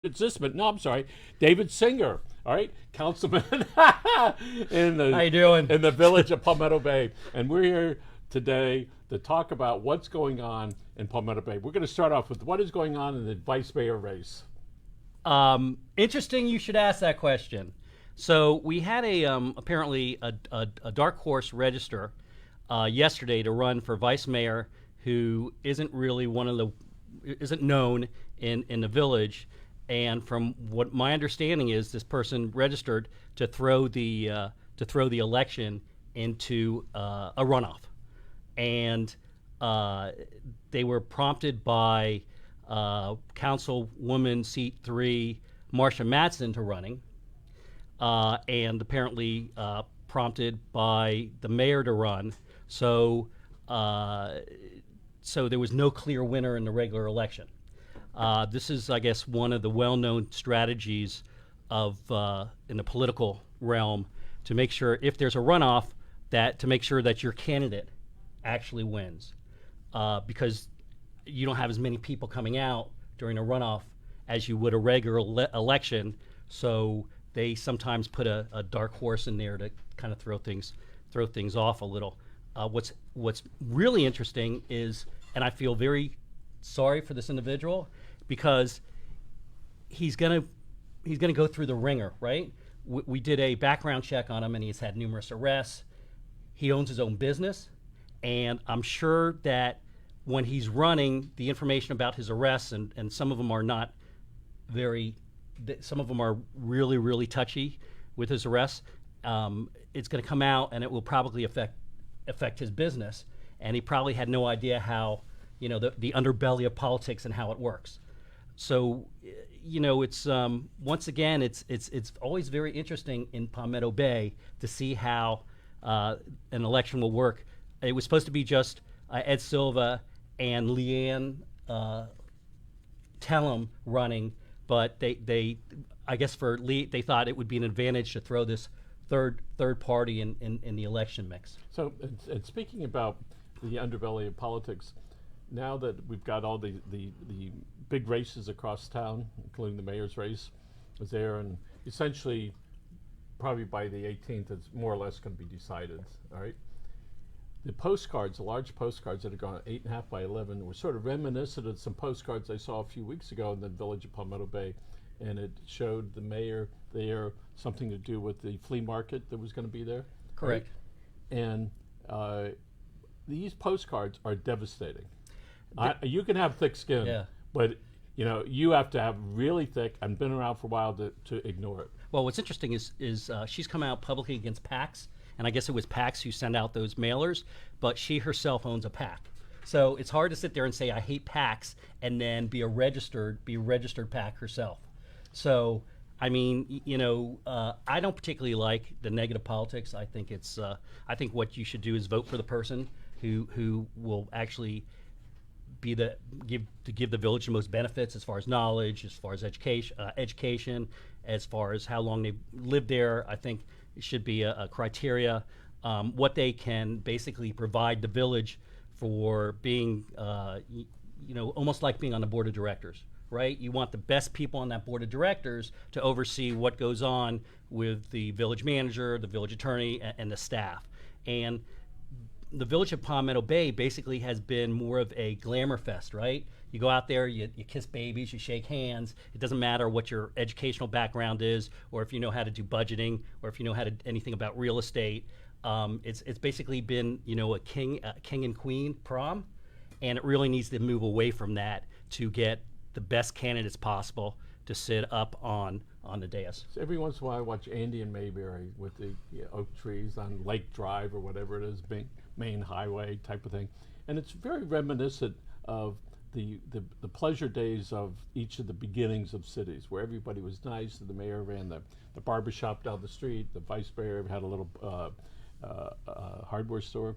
Zisman. No, I'm sorry, David Singer. All right, councilman in the How you doing? in the village of Palmetto Bay, and we're here today to talk about what's going on in Palmetto Bay. We're going to start off with what is going on in the vice mayor race. Interesting. You should ask that question. So we had apparently a dark horse register yesterday to run for vice mayor, who isn't really isn't known in the village. And from what my understanding is, this person registered to throw the election into a runoff, and they were prompted by Councilwoman Seat 3 Marsha Matson to running, and apparently prompted by the mayor to run. So there was no clear winner in the regular election. This is, I guess, one of the well-known strategies of in the political realm to make sure, if there's a runoff, to make sure that your candidate actually wins, because you don't have as many people coming out during a runoff as you would a regular election. So they sometimes put a dark horse in there to kind of throw things off a little. What's really interesting is, and I feel very sorry for this individual, because he's gonna go through the ringer, right? We did a background check on him, and he's had numerous arrests. He owns his own business, and I'm sure that when he's running, the information about his arrests, and some of them are not some of them are really, really touchy with his arrests. It's going to come out, and it will probably affect his business, and he probably had no idea how, the underbelly of politics and how it works. So, it's once again, it's always very interesting in Palmetto Bay to see how an election will work. It was supposed to be just Ed Silva and Leanne Tellem running, but they I guess they thought it would be an advantage to throw this third party in the election mix. So, and speaking about the underbelly of politics, now that we've got all the big races across town, including the mayor's race, is there, and essentially, probably by the 18th, it's more or less going to be decided. All right. The large postcards that are gone 8.5 by 11, were sort of reminiscent of some postcards I saw a few weeks ago in the village of Palmetto Bay, and it showed the mayor there, something to do with the flea market that was going to be there. Correct. Right? And these postcards are devastating. You can have thick skin, yeah, but you have to have really thick and been around for a while to ignore it. Well, what's interesting is she's come out publicly against PACs, and I guess it was PACs who send out those mailers, but she herself owns a PAC. So it's hard to sit there and say I hate PACs and then be a registered PAC herself. So I mean, I don't particularly like the negative politics. I think I think what you should do is vote for the person who will actually give the village the most benefits, as far as knowledge, as far as education, as far as how long they've lived there. I think it should be a criteria. What they can basically provide the village for being, almost like being on the board of directors, right? You want the best people on that board of directors to oversee what goes on with the village manager, the village attorney, and the staff. And the village of Palmetto Bay basically has been more of a glamour fest, right? You go out there, you kiss babies, you shake hands. It doesn't matter what your educational background is, or if you know how to do budgeting, or if you know how to anything about real estate. It's basically been a king and queen prom, and it really needs to move away from that to get the best candidates possible to sit up on the dais. So every once in a while I watch Andy and Mayberry with the oak trees on Lake Drive or whatever it is, main highway type of thing, and it's very reminiscent of the pleasure days of each of the beginnings of cities, where everybody was nice. The mayor ran the barber shop down the street, the vice mayor had a little hardware store.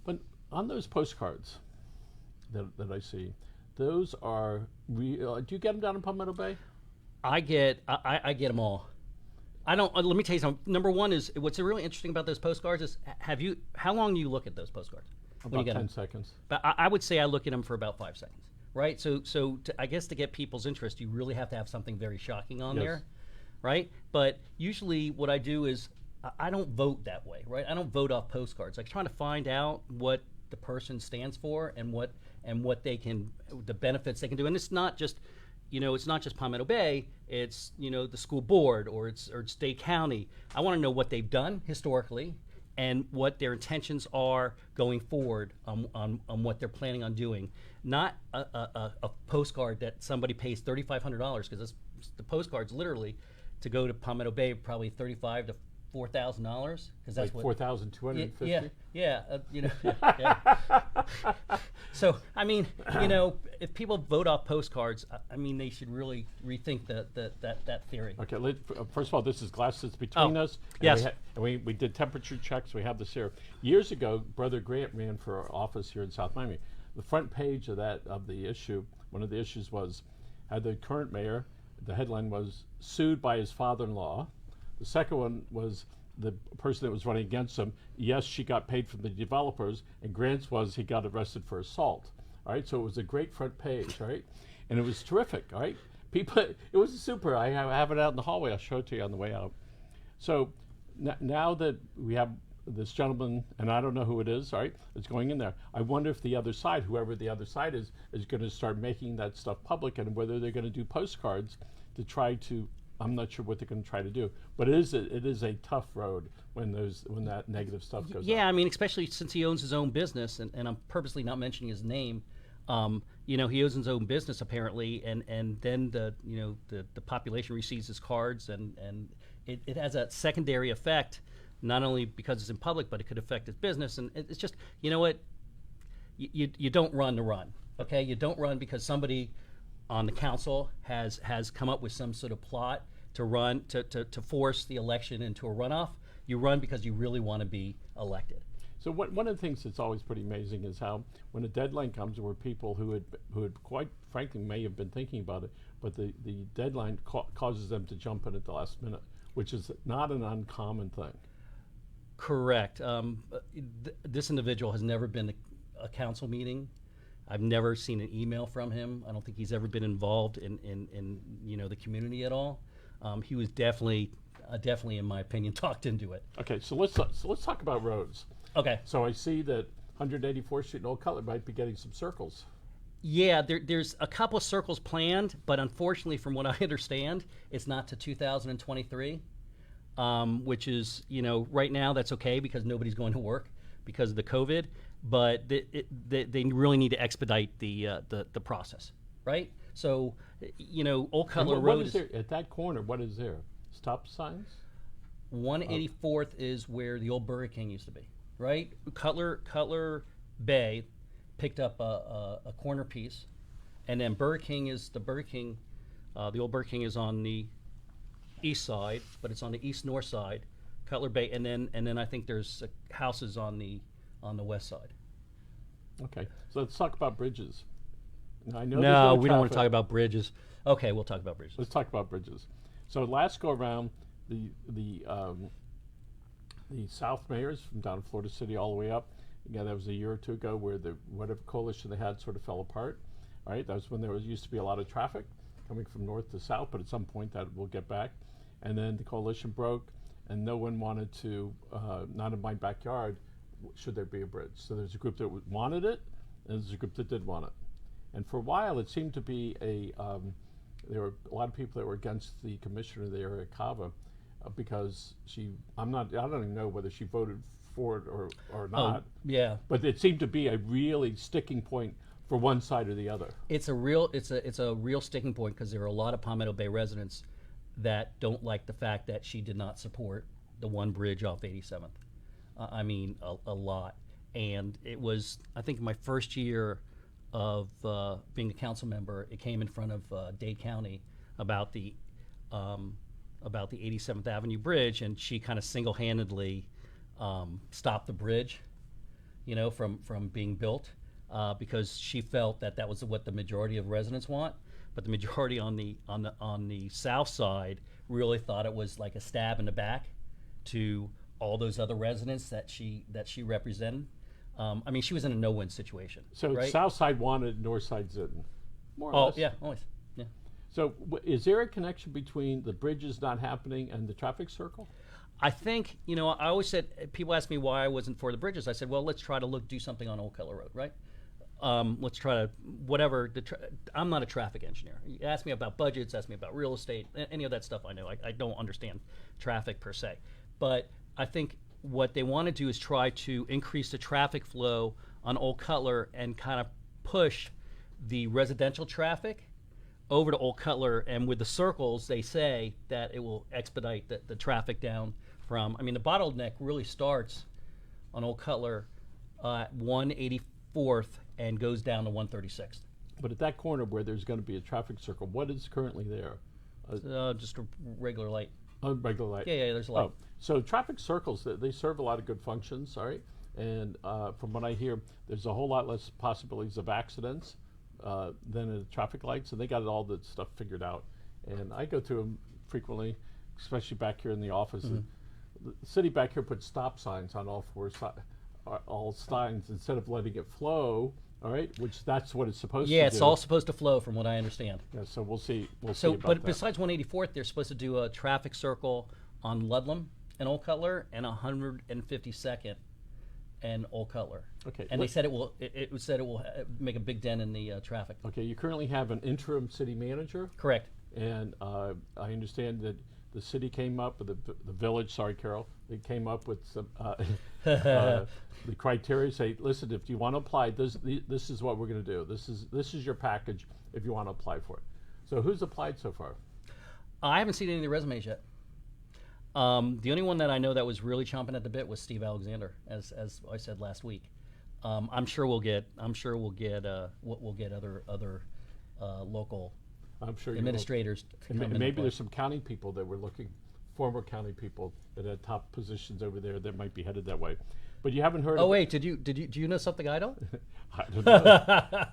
But on those postcards that I see, those are real. Do you get them down in Palmetto Bay? I get them all. I don't. Let me tell you something. Number one is what's really interesting about those postcards is how long do you look at those postcards? About 10 seconds. But I would say I look at them for about 5 seconds. right? So I guess to get people's interest, you really have to have something very shocking on Yes. there, right? But usually, what I do is I don't vote that way, right? I don't vote off postcards. I'm trying to find out what the person stands for and what they can, the benefits they can do. And it's not just, it's not just Palmetto Bay. It's the school board or it's Dade County. I want to know what they've done historically and what their intentions are going forward on what they're planning on doing. Not a postcard that somebody pays $3,500 because the postcard's literally to go to Palmetto Bay probably $35,000 to $4,000 because that's Like what 4,250. yeah, yeah. So I mean, if people vote off postcards, I mean, they should really rethink that theory. Okay, first of all, this is glass that's between us. And yes. we did temperature checks. We have this here. Years ago, Brother Grant ran for office here in South Miami. The front page of the issue, one of the issues was, had the current mayor, the headline was, sued by his father-in-law. The second one was the person that was running against him. Yes, she got paid from the developers, and Grant's was he got arrested for assault. All right, so it was a great front page, right? And it was terrific, all right? People, it was super. I have it out in the hallway. I'll show it to you on the way out. So now that we have this gentleman, and I don't know who it is, all right, is going in there. I wonder if the other side, whoever the other side is going to start making that stuff public, and whether they're going to do postcards to try to. I'm not sure what they're going to try to do, but it is a tough road when that negative stuff goes. Yeah, out. I mean, especially since he owns his own business, and I'm purposely not mentioning his name. He owns his own business apparently, and then the population receives his cards, and it has a secondary effect, not only because it's in public, but it could affect his business, and it's just what, you don't run to run, okay? You don't run because somebody on the council has come up with some sort of plot to run to force the election into a runoff. You run because you really want to be elected. So one of the things that's always pretty amazing is how when a deadline comes, there were people who had quite frankly may have been thinking about it, but the deadline causes them to jump in at the last minute, which is not an uncommon thing. Correct. This individual has never been to a council meeting. I've never seen an email from him. I don't think he's ever been involved in the community at all. He was definitely, in my opinion, talked into it. Okay, so let's talk about roads. Okay. So I see that 184th Street and Old Cutler might be getting some circles. Yeah, there's a couple of circles planned, but unfortunately, from what I understand, it's not to 2023, which is, right now that's okay because nobody's going to work because of the COVID, but they really need to expedite the process, right? So, Old Cutler What Road is there at that corner? What is there? Stop signs? 184th is where the old Burger King used to be, right? Cutler Bay picked up a corner piece, and then the old Burger King is on the east side, but it's on the east-north side, Cutler Bay, and then I think there's houses on the west side. Okay, so let's talk about bridges. Now, I know No, there's we don't want to traffic. talk about bridges. Okay, we'll talk about bridges. Let's talk about bridges. So last go around, the South mayors from down in Florida City all the way up. Again, that was a year or two ago where whatever coalition they had sort of fell apart. Right, that was when there used to be a lot of traffic coming from north to south, but at some point that will get back. And then the coalition broke, and no one wanted to. Not in my backyard. Should there be a bridge? So there's a group that wanted it, and there's a group that did want it. And for a while, it seemed to be there were a lot of people that were against the commissioner there at Cava because I don't even know whether she voted for it or not. Yeah. But it seemed to be a really sticking point for one side or the other. It's a real sticking point because there are a lot of Palmetto Bay residents that don't like the fact that she did not support the one bridge off 87th. I mean, a lot. And it was, I think, my first year of being a council member, it came in front of Dade County about the 87th Avenue Bridge, and she kind of single-handedly stopped the bridge, from being built because she felt that was what the majority of residents want. But the majority on the south side really thought it was like a stab in the back to all those other residents that she represented. I mean, she was in a no-win situation. So right? south side wanted, north side didn't. more or Oh, less. yeah, always, yeah. So is there a connection between the bridges not happening and the traffic circle? I think, I always said, people ask me why I wasn't for the bridges. I said, well, let's try to do something on Old Cutler Road, right? Let's try to, whatever, I'm not a traffic engineer. You ask me about budgets, ask me about real estate, any of that stuff I know. I don't understand traffic per se. But I think what they want to do is try to increase the traffic flow on Old Cutler and kind of push the residential traffic over to Old Cutler, and with the circles, they say that it will expedite the traffic down from, the bottleneck really starts on Old Cutler at 184th and goes down to 136th. But at that corner where there's going to be a traffic circle, what is currently there? Just a regular light. A regular light? Yeah, there's a light. Oh, so traffic circles, they serve a lot of good functions, all right? And from what I hear, there's a whole lot less possibilities of accidents than the traffic lights, and they got all the stuff figured out. And I go through them frequently, especially back here in the office. Mm-hmm. The city back here puts stop signs on all all signs instead of letting it flow, all right? Which that's what it's supposed to do. Yeah, it's all supposed to flow from what I understand. Yeah, so we'll see. We'll see So, about but that. besides 184th, they're supposed to do a traffic circle on Ludlam and Old Cutler and 152nd and Old Cutler. Okay, And they said it will. It said it will make a big dent in the traffic. Okay, you currently have an interim city manager. Correct. And I understand that the city came up with the village. Sorry, Carol. They came up with some the criteria. Say, listen, if you want to apply, this is what we're going to do. This is your package if you want to apply for it. So who's applied so far? I haven't seen any of the resumes yet. The only one that I know that was really chomping at the bit was Steve Alexander, as I said last week. I'm sure we'll get other local I'm sure administrators to you will. come And in maybe play. there's some county people that were looking, former county people that had top positions over there that might be headed that way. But you haven't heard. Oh of wait, do you know something I don't? I don't know.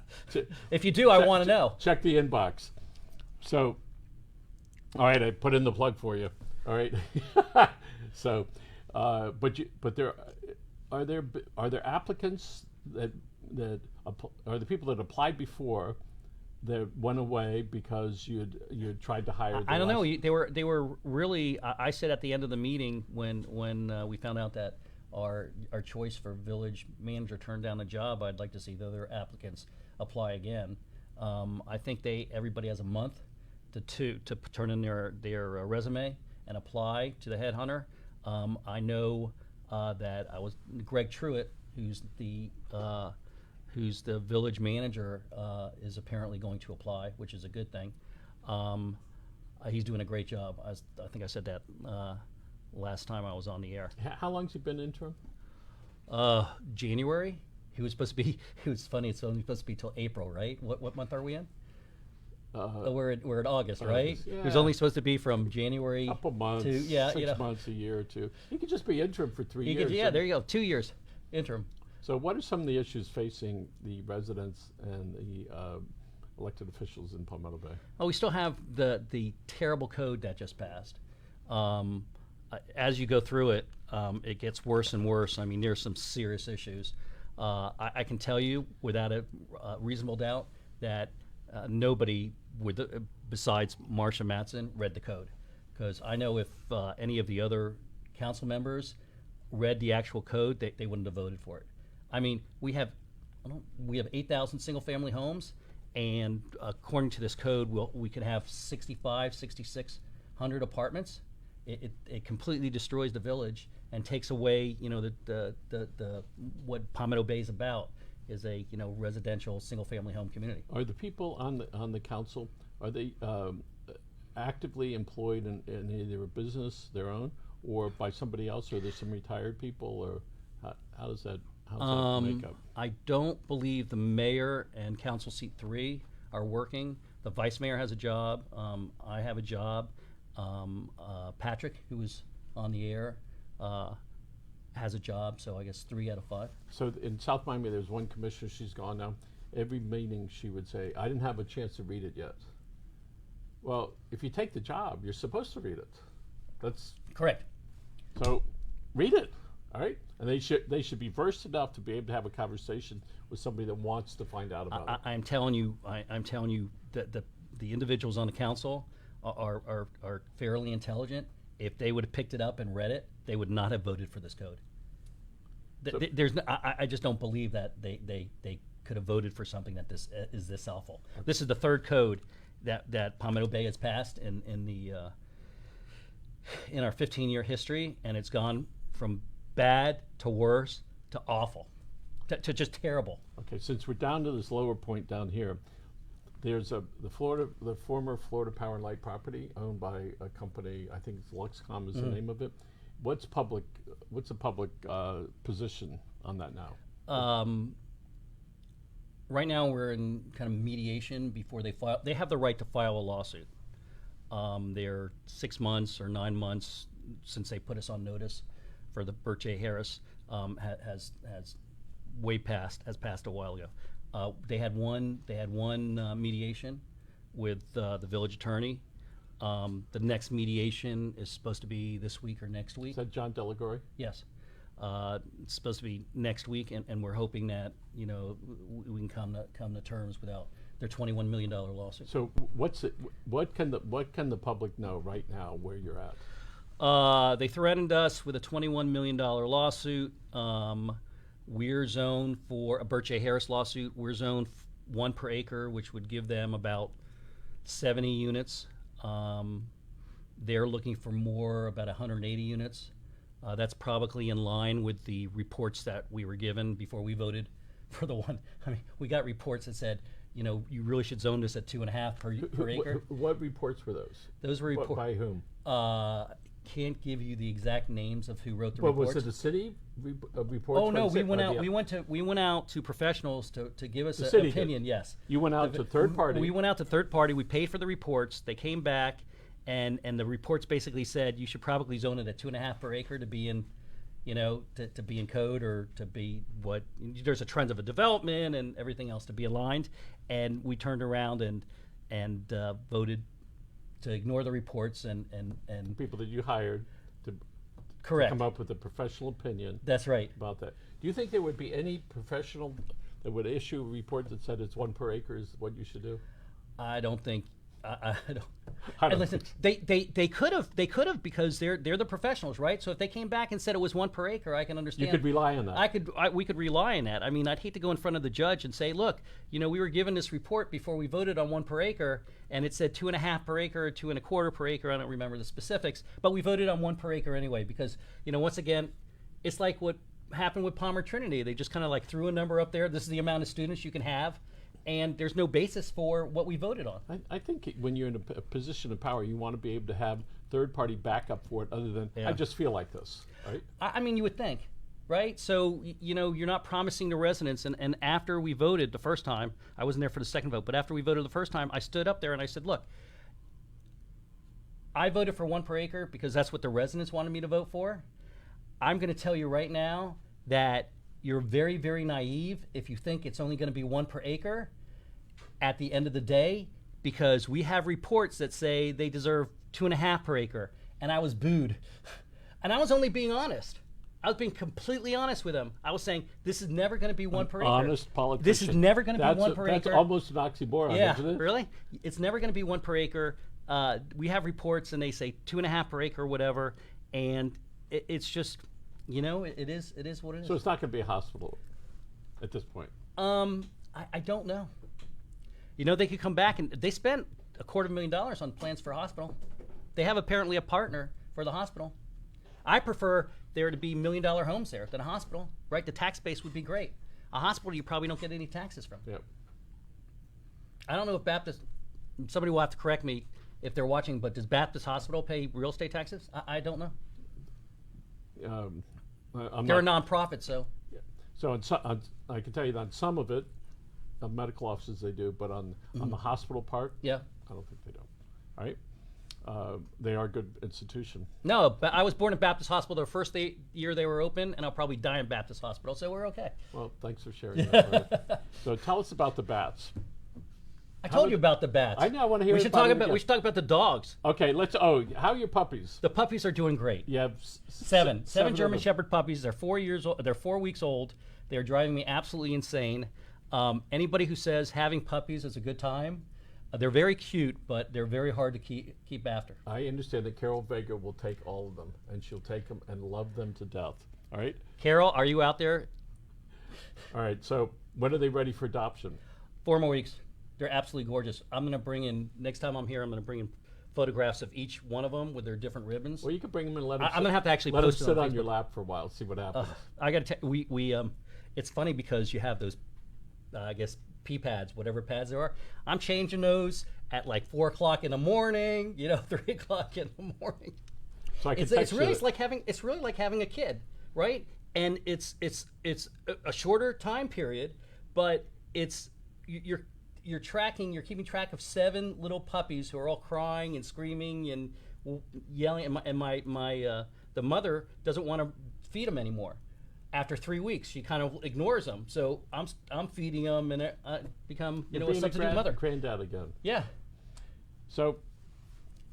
If you do, I want to know. Check the inbox. So, all right, I put in the plug for you. All right. So, but there are there applicants that are the people that applied before that went away because you'd tried to hire? I don't know. They were really. I said at the end of the meeting when we found out that our choice for village manager turned down the job, I'd like to see the other applicants apply again. I think everybody has a month to turn in their resume and apply to the headhunter. I know that Greg Truitt, who's the village manager, is apparently going to apply, which is a good thing. He's doing a great job. I think I said that last time I was on the air. How long's he been interim? January. He was supposed to be. It was funny. It's only supposed to be till April, right? What month are we in? We're in August, right? August, It was yeah. only supposed to be from January. Couple months, to 6 months, a year or two. He could just be interim for 3 years. Yeah, there you go. 2 years interim. So what are some of the issues facing the residents and the elected officials in Palmetto Bay? Oh, we still have the terrible code that just passed. As you go through it, it gets worse and worse. I mean, there's some serious issues. I can tell you without a reasonable doubt that nobody besides Marsha Matson read the code. Because I know if any of the other council members read the actual code, they wouldn't have voted for it. I mean, we have 8,000 single-family homes, and according to this code, we could have 6,600 apartments. It completely destroys the village and takes away, the what Palmetto Bay is about, is a residential single-family home community. Are the people on the council, are they actively employed in either a business, their own, or by somebody else? Or there's some retired people, or how does that make up? I don't believe the mayor and council seat 3 are working. The vice mayor has a job. I have a job. Patrick, who was on the air, has a job. So I guess 3 out of 5. So in South Miami, there's one commissioner, she's gone now. Every meeting she would say, I didn't have a chance to read it yet. Well, if you take the job, you're supposed to read it. That's Correct. so read it. All right, and they should be versed enough to be able to have a conversation with somebody that wants to find out about it. I'm telling you, I'm telling you that the individuals on the council are fairly intelligent. If they would have picked it up and read it, they would not have voted for this code. So- There's no, I just don't believe that they could have voted for something that this is this awful. This is the third code that Palmetto Bay has passed in our 15-year history, and it's gone from bad to worse to awful to just terrible. Okay, since we're down to this lower point down here, there's the former Florida Power and Light property owned by a company, I think it's Luxcom is the name of it. What's the public position on that now? Right now, we're in kind of mediation before they file. They have the right to file a lawsuit. They're 6 months or 9 months since they put us on notice for the Bert J. Harris has passed a while ago. They had one mediation with the village attorney. The next mediation is supposed to be this week or next week. Is that John Deligore? Yes. It's supposed to be next week, and we're hoping that we can come to terms without their $21 million lawsuit. So what can the public know right now where you're at? They threatened us with a $21 million lawsuit. We're zoned for a Bert J. Harris lawsuit. We're zoned 1 per acre, which would give them about 70 units. They're looking for more, about 180 units. That's probably in line with the reports that we were given before we voted for the one. I mean, we got reports that said, you really should zone this at 2.5 per acre. What reports were those? Those were reports. By whom? Can't give you the exact names of who wrote the Well, reports. was it the city reports? Oh no, by the we went out to professionals to give us The an city did. opinion. Yes, You went out to third party. We went out to third party. We paid for the reports. They came back, and the reports basically said you should probably zone it at 2.5 per acre to be in, to be in code, or to be what there's a trend of a development and everything else to be aligned. And we turned around and voted to ignore the reports and people that you hired to correct. come up with a professional opinion That's right. about that. Do you think there would be any professional that would issue a report that said it's 1 per acre is what you should do? I don't think. I don't. I don't Listen, they could have because they're the professionals, right? So if they came back and said it was 1 per acre, I can understand. You could rely on that. We could rely on that. I mean, I'd hate to go in front of the judge and say, look, we were given this report before we voted on 1 per acre, and it said 2.5 per acre or 2.25 per acre. I don't remember the specifics, but we voted on 1 per acre anyway because once again, it's like what happened with Palmer Trinity. They just kind of like threw a number up there. This is the amount of students you can have. And there's no basis for what we voted on. I think when you're in a position of power, you want to be able to have third-party backup for it other than, Yeah. I just feel like this, right? I mean, you would think, right? So, you're not promising the residents. And after we voted the first time, I wasn't there for the second vote, but after we voted the first time, I stood up there and I said, look, I voted for 1 per acre because that's what the residents wanted me to vote for. I'm going to tell you right now that you're very, very naive if you think it's only going to be 1 per acre at the end of the day, because we have reports that say they deserve 2.5 per acre, and I was booed. And I was only being honest. I was being completely honest with them. I was saying, this is never going to be 1 per acre. Honest politician. This is never going to be 1 per acre. That's almost an oxymoron, Yeah, isn't it? really? It's never going to be 1 per acre. We have reports, and they say 2.5 per acre or whatever, and it's just, it is what it is. So it's not going to be a hospital at this point. I don't know. They could come back, and they spent $250,000 on plans for a hospital. They have apparently a partner for the hospital. I prefer there to be $1 million homes there than a hospital, right? The tax base would be great. A hospital, you probably don't get any taxes from. Yep. I don't know if Baptist, somebody will have to correct me if they're watching, but does Baptist Hospital pay real estate taxes? I don't know. They're a nonprofit, so. So I can tell you that on some of it, on medical offices they do, but on the hospital part, Yeah. I don't think they do. All right? They are a good institution. No, but I was born in Baptist Hospital the first year they were open, and I'll probably die in Baptist Hospital, so we're okay. Well, thanks for sharing that. So tell us about the bats. I How told would- you about the bats. I know, I wanna hear We should about talk it about. again. We should talk about the dogs. Okay, how are your puppies? The puppies are doing great. You have Seven of German them. Shepherd puppies. They're 4 years old. They're 4 weeks old. They're driving me absolutely insane. Anybody who says having puppies is a good time, they're very cute, but they're very hard to keep after. I understand that Carol Vega will take all of them, and she'll take them and love them to death. All right? Carol, are you out there? All right, so when are they ready for adoption? 4 more weeks. They're absolutely gorgeous. I'm going to bring in, next time I'm here, I'm going to bring in photographs of each one of them with their different ribbons. Well, you can bring them and let them I'm going to have to actually let them post it sit on on your Facebook. lap for a while, see what happens. I got to tell it's funny because you have those, I guess, pee pads, whatever pads there are. I'm changing those at like 4 o'clock in the morning, 3 o'clock in the morning. So I can It's text really you it's really like having a kid, right? And it's a shorter time period, but you're keeping track of 7 little puppies who are all crying and screaming and yelling, and the mother doesn't want to feed them anymore. After 3 weeks, she kind of ignores them. So I'm feeding them, and I become a being substitute mother. granddad again. Yeah, So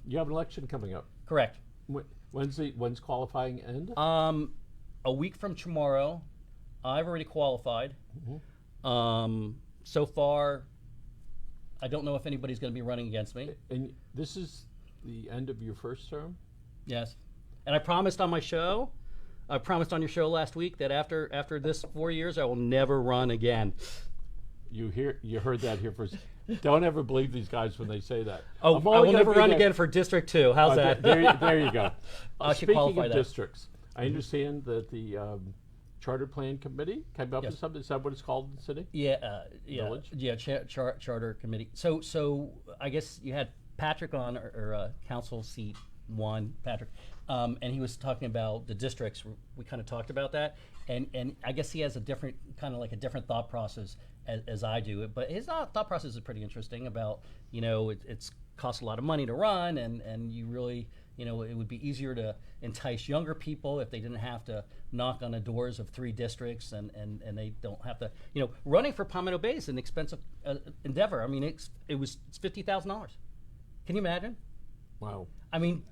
you have an election coming up. correct. When's qualifying end? A week from tomorrow, I've already qualified. So far, I don't know if anybody's going to be running against me. And this is the end of your first term? Yes, and I promised on your show last week that after this 4 years, I will never run again. You heard that here first. Don't ever believe these guys when they say that. Oh, I'm I only will gonna never be run there- again for District 2. How's that? There you go. I should Speaking qualify of that. districts, I understand that the Charter Plan Committee came up Yes. with something. Is that what it's called in the city? Village. Charter committee. So I guess you had Patrick on, or council seat 1, Patrick, and he was talking about the districts. We kind of talked about that, and I guess he has a different different thought process as I do. But his thought process is pretty interesting about it's costs a lot of money to run, and you really. It would be easier to entice younger people if they didn't have to knock on the doors of 3 districts, and they don't have to. Running for Palmetto Bay is an expensive endeavor. I mean, it's $50,000. Can you imagine? Wow. I mean,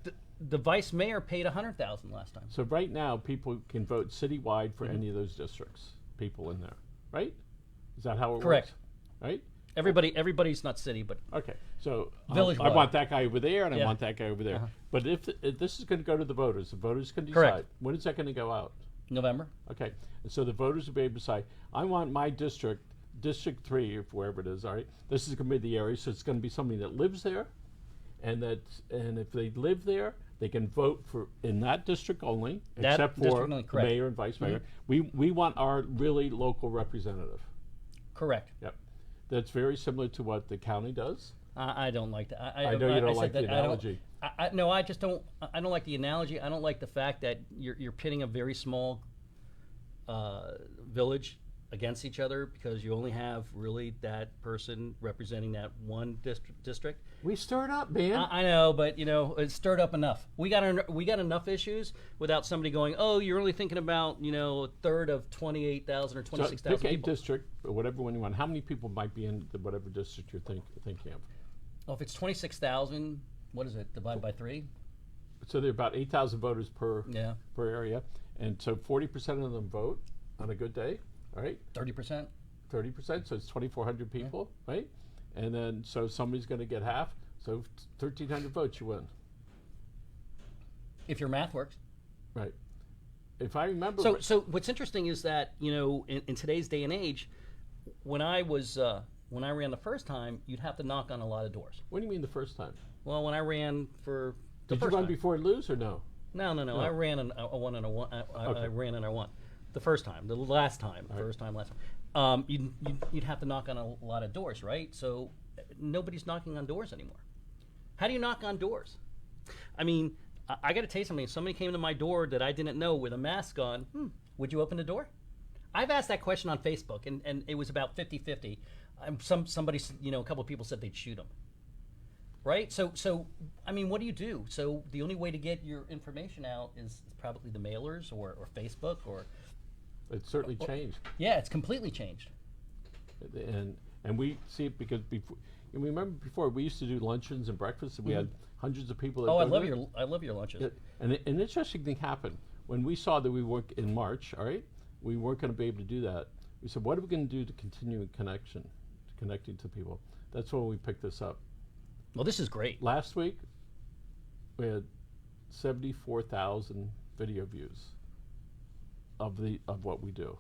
the vice mayor paid $100,000 last time. So right now, people can vote citywide for any of those districts. People in there, right? Is that how it Correct. works? Right? Everybody's not city, but Okay. So I Village-wide. want that guy over there, and I Yeah. want that guy over there. Uh-huh. But if this is going to go to the voters can decide. Correct. When is that going to go out? November. Okay, and so the voters will be able to decide, I want my district, District 3, or wherever it is, all right, this is going to be the area, so it's going to be somebody that lives there, and if they live there, they can vote for in that district only, That except district for only, the correct. mayor and vice mayor. We want our really local representative. Correct. Yep. That's very similar to what the county does. I don't like that. I know you don't said like the that I don't- analogy. No, I just don't. I don't like the analogy. I don't like the fact that you're pitting a very small village against each other because you only have really that person representing that one district. We stir it up, man. I know, but it's stirred up enough. We got enough issues without somebody going, "Oh, you're only thinking about a third of 28,000 or So 26,000 pick a people." district, or whatever one you want. How many people might be in whatever district you're thinking of? Well, if it's 26,000, what is it? Divide by 3? So there are about 8,000 voters per Yeah, area, and so 40% of them vote on a good day, all right? 30%. 30%, so it's 2,400 people, right? And then so somebody's going to get half, so 1,300 votes, you win, If your math works. right? If I remember, So what's interesting is that in today's day and age, when I ran the first time, you'd have to knock on a lot of doors. what do you mean the first time? Well, when I ran for the Did you first run time, before lose or no? no, I ran a 1 and a 1. I Okay. ran and I won. The first time, the last time, first time, last time. You'd have to knock on a lot of doors, right? So nobody's knocking on doors anymore. How do you knock on doors? I mean, I got to tell you something. If somebody came to my door that I didn't know with a mask on, would you open the door? I've asked that question on Facebook, and it was about 50-50. Somebody, a couple of people said they'd shoot them. Right? So I mean, what do you do? So the only way to get your information out is probably the mailers or Facebook or... It's certainly changed. Yeah, it's completely changed. And we see it because before And remember before we used to do luncheons and breakfasts, and we had hundreds of people. That Oh, go to it? I love your lunches. And an interesting thing happened when we saw that we work in March. All right, we weren't going to be able to do that. We said, what are we going to do to continue connecting to people? That's when we picked this up. Well, this is great. Last week, we had 74,000 video views of what we do.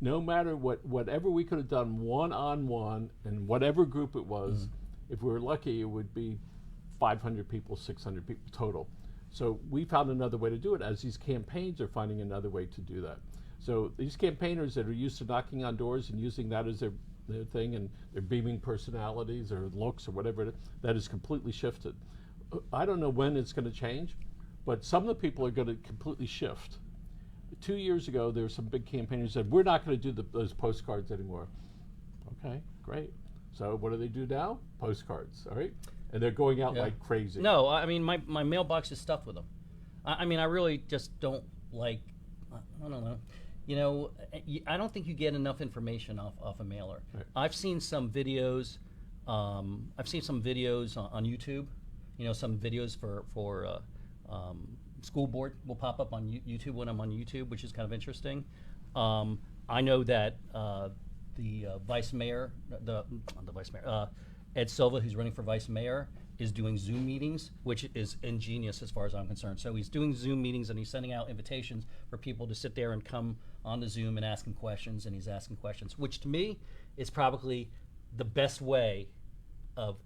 No matter whatever we could have done one-on-one in whatever group it was, if we were lucky, it would be 500 people, 600 people total. So we found another way to do it, as these campaigns are finding another way to do that. So these campaigners that are used to knocking on doors and using that as their thing, and their beaming personalities or looks or whatever it is, that has completely shifted. I don't know when it's going to change, but some of the people are going to completely shift. 2 years ago, there were some big campaigners that said, we're not going to do those postcards anymore. Okay, great. So what do they do now? Postcards, all right? And they're going out like crazy. No, I mean, my mailbox is stuffed with them. I mean, I really just don't like, I don't know. You know, I don't think you get enough information off a mailer. Right. I've seen some videos. On YouTube. You know, some videos for school board will pop up on YouTube when I'm on YouTube, which is kind of interesting. I know that the vice mayor, Ed Silva, who's running for vice mayor, is doing Zoom meetings, which is ingenious as far as I'm concerned. So he's doing Zoom meetings and he's sending out invitations for people to sit there and come on the Zoom and ask him questions, and he's asking questions, which to me is probably the best way of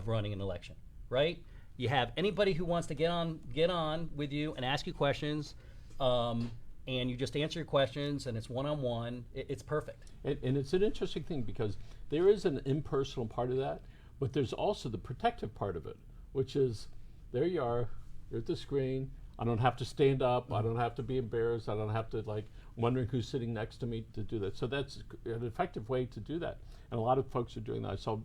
running an election, right? You have anybody who wants to get on with you and ask you questions, and you just answer your questions, and it's one-on-one. It's perfect. And it's an interesting thing because there is an impersonal part of that, but there's also the protective part of it, which is, there you are, you're at the screen, I don't have to stand up, I don't have to be embarrassed, I don't have to wondering who's sitting next to me to do that. So that's an effective way to do that. And a lot of folks are doing that. I saw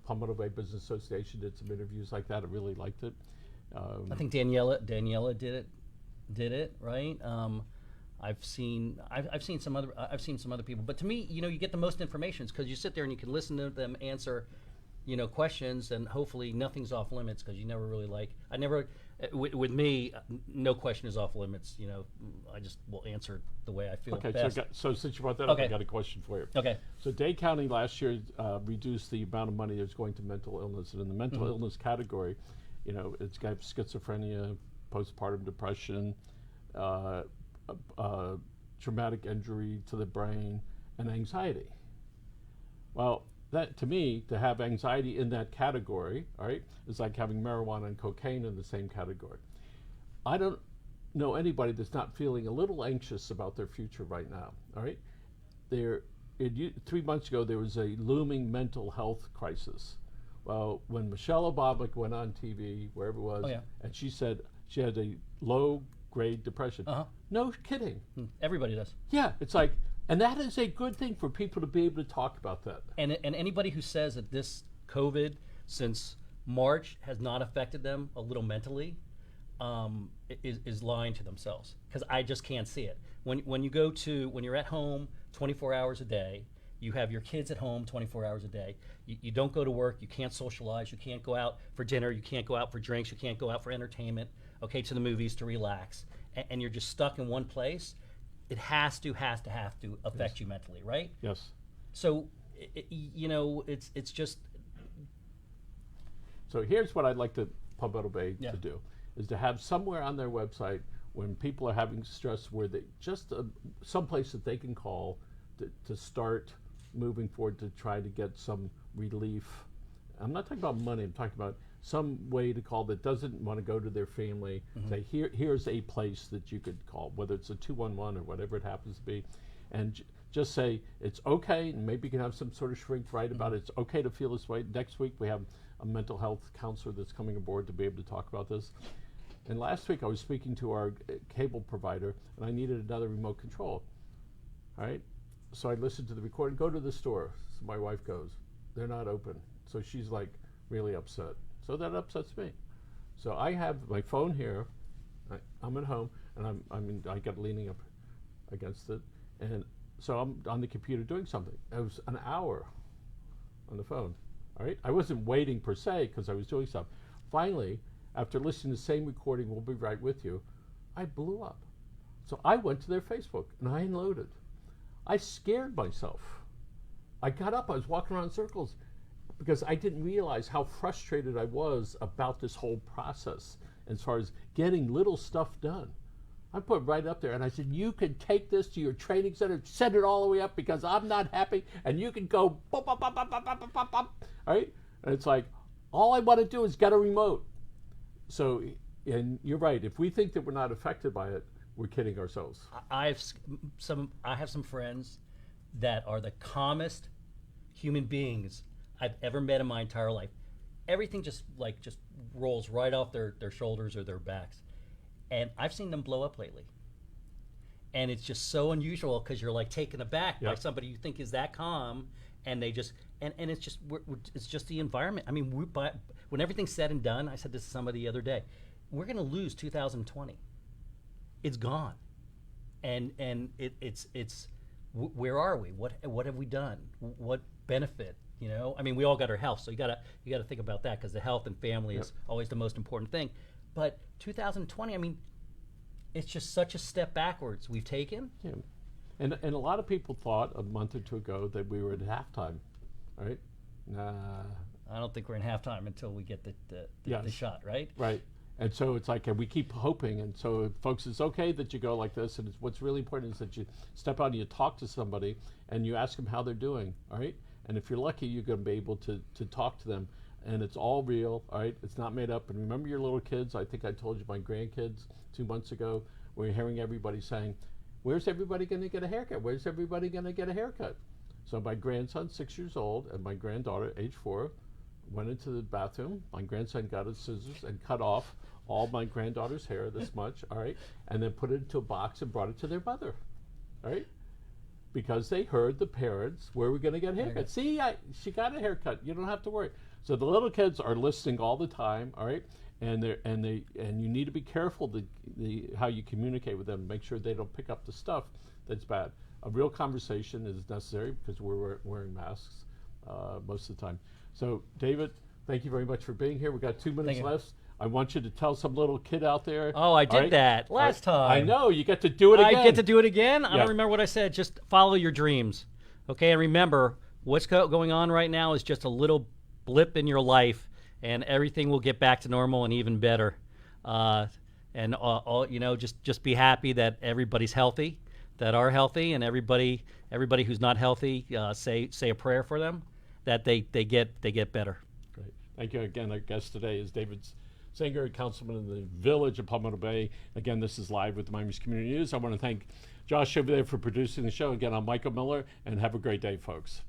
Palmetto Bay Business Association did some interviews like that. I really liked it. I think Daniela did it, right? I've seen some other people, but to me, you know, you get the most information because you sit there and you can listen to them answer, you know, questions, and hopefully nothing's off limits because you never really with me, no question is off limits. You know, I just will answer the way I feel best. So since you brought that up, I got a question for you. Okay. So Dade County last year reduced the amount of money that's going to mental illness, and in the mental illness category, you know, it's got schizophrenia, postpartum depression, traumatic injury to the brain, and anxiety. Well, that to me, to have anxiety in that category, all right, is like having marijuana and cocaine in the same category. I don't know anybody that's not feeling a little anxious about their future right now, all right? 3 months ago, there was a looming mental health crisis. Well, when Michelle Obama went on TV, wherever it was, and she said she had a low-grade depression. No kidding. Everybody does. Yeah, it's like, and that is a good thing for people to be able to talk about that. And anybody who says that this COVID since March has not affected them a little mentally is lying to themselves, because I just can't see it. When you're at home 24 hours a day, you have your kids at home 24 hours a day. You don't go to work. You can't socialize. You can't go out for dinner. You can't go out for drinks. You can't go out for entertainment. Okay, to the movies to relax, and you're just stuck in one place. It has to affect you mentally, right? Yes. So, you know, it's just. So here's what I'd like to Palmetto Bay to do, is to have somewhere on their website when people are having stress, where they just some place that they can call to start moving forward to try to get some relief. I'm not talking about money. I'm talking about some way to call that doesn't want to go to their family. Say, here's a place that you could call, whether it's a 211 or whatever it happens to be, and just say it's okay. And maybe you can have some sort of shrink write about it. It's okay to feel this way. Next week we have a mental health counselor that's coming aboard to be able to talk about this. And last week I was speaking to our cable provider, and I needed another remote control. All right, so I listened to the recording. Go to the store. So my wife goes. They're not open. So she's like really upset. So that upsets me. So I have my phone here. I'm at home, and I got leaning up against it, and so I'm on the computer doing something. It was an hour on the phone. All right, I wasn't waiting per se because I was doing stuff. Finally, after listening to the same recording, We'll Be Right With You, I blew up. So I went to their Facebook and I unloaded. I scared myself. I got up, I was walking around in circles because I didn't realize how frustrated I was about this whole process as far as getting little stuff done. I put it right up there and I said, you can take this to your training center, send it all the way up because I'm not happy, and you can go, bop, bop, bop, bop, bop, bop, bop, bop. All right? And it's like, all I want to do is get a remote. So, and you're right, if we think that we're not affected by it, we're kidding ourselves. I have some friends that are the calmest human beings I've ever met in my entire life. Everything just rolls right off their shoulders or their backs. And I've seen them blow up lately. And it's just so unusual because you're like taken aback by Yep. somebody you think is that calm, and they just and it's just it's just the environment. I mean, when everything's said and done, I said this to somebody the other day, we're going to lose 2020. It's gone, and it's where are we? What have we done? What benefit? You know, I mean, we all got our health, so you gotta think about that because the health and family is always the most important thing. But 2020, I mean, it's just such a step backwards we've taken. Yeah. And a lot of people thought a month or two ago that we were at halftime, right? Nah. I don't think we're in halftime until we get the Yes. shot, right? Right. And so it's like, and we keep hoping. And so, folks, it's okay that you go like this. And what's really important is that you step out and you talk to somebody and you ask them how they're doing, all right? And if you're lucky, you're going to be able to talk to them. And it's all real, all right? It's not made up. And remember your little kids. I think I told you my grandkids 2 months ago, we were hearing everybody saying, where's everybody going to get a haircut? Where's everybody going to get a haircut? So my grandson, 6 years old, and my granddaughter, age 4, went into the bathroom. My grandson got his scissors and cut off all my granddaughter's hair this much, all right? And then put it into a box and brought it to their mother, all right? Because they heard the parents, where are we going to get a haircut? See, she got a haircut. You don't have to worry. So the little kids are listening all the time, all right? And you need to be careful how you communicate with them. Make sure they don't pick up the stuff that's bad. A real conversation is necessary because we're wearing masks most of the time. So David, thank you very much for being here. We got 2 minutes Thank you. left. I want you to tell some little kid out there. Oh, I all did that last time. I know, you get to do it again. I get to do it again? I Yeah. don't remember what I said. Just follow your dreams. Okay, and remember, what's going on right now is just a little blip in your life, and everything will get back to normal and even better. And all you know, just be happy that everybody's healthy, that are healthy, and everybody who's not healthy, say a prayer for them, that they get better. Great. Thank you again. Our guest today is David Singer, councilman in the village of Palmetto Bay. Again, this is live with the Miami Community News. I want to thank Josh over there for producing the show. Again, I'm Michael Miller, and have a great day, folks.